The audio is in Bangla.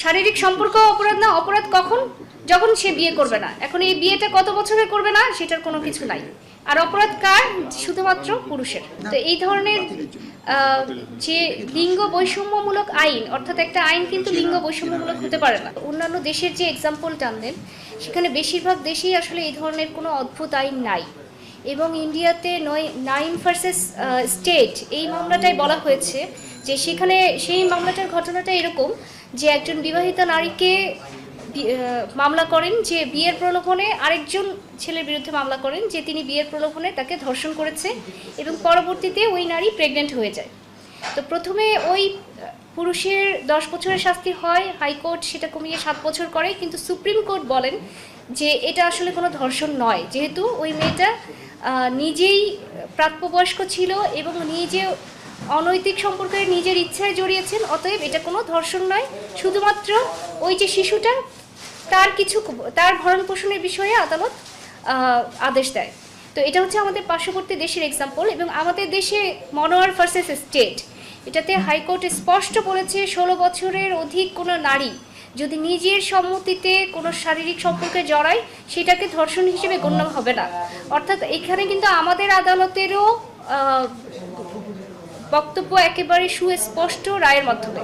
শারীরিক সম্পর্ক অপরাধ না, অপরাধ কখন, যখন সে বিয়ে করবে না। এখন এই বিয়েটা কত বছরে করবে না সেটার কোনো কিছু নাই। আর অপরাধ কার? শুধুমাত্র পুরুষের। তো এই ধরনের যে লিঙ্গ বৈষম্যমূলক আইন, অর্থাৎ একটা আইন কিন্তু লিঙ্গ বৈষম্যমূলক হতে পারে না। অন্যান্য দেশের যে এক্সাম্পল টানলেন, সেখানে বেশিরভাগ দেশেই আসলে এই ধরনের কোনো অদ্ভুত আইন নাই। এবং ইন্ডিয়াতে নাইম ভার্সেস স্টেট এই মামলাটাই বলা হয়েছে যে সেখানে সেই মামলাটার ঘটনাটা এরকম যে একজন বিবাহিতা নারীকে মামলা করেন যে বিয়ের প্রলোভনে, আরেকজন ছেলের বিরুদ্ধে মামলা করেন যে তিনি বিয়ের প্রলোভনে তাকে ধর্ষণ করেছে এবং পরবর্তীতে ওই নারী প্রেগনেন্ট হয়ে যায়। তো প্রথমে ওই পুরুষের 10 বছরের শাস্তি হয়, হাইকোর্ট সেটা কমিয়ে 7 বছর করে, কিন্তু সুপ্রিম কোর্ট বলেন যে এটা আসলে কোনো ধর্ষণ নয়, যেহেতু ওই মেয়েটা নিজেই প্রাপ্তবয়স্ক ছিল এবং নিজে অনৈতিক সম্পর্কে নিজের ইচ্ছায় জড়িয়েছেন, অতএব এটা কোনো ধর্ষণ নয়। শুধুমাত্র ওই যে শিশুটা তার ভরণ পোষণের বিষয়ে আদালত আদেশ দেয়। তো এটা হচ্ছে আমাদের পার্শ্ববর্তী দেশের এক্সাম্পল। এবং আমাদের দেশে মনোয়ার ভার্সেস স্টেট, এটাতে হাইকোর্ট স্পষ্ট বলেছে 16 বছরের অধিক কোনো নারী যদি নিজের সম্মতিতে কোনো শারীরিক সম্পর্কে জড়ায় সেটাকে ধর্ষণ হিসেবে গণ্য হবে না। অর্থাৎ এখানে কিন্তু আমাদের আদালতেরও বক্তব্য একেবারে সুস্পষ্ট রায়ের মাধ্যমে।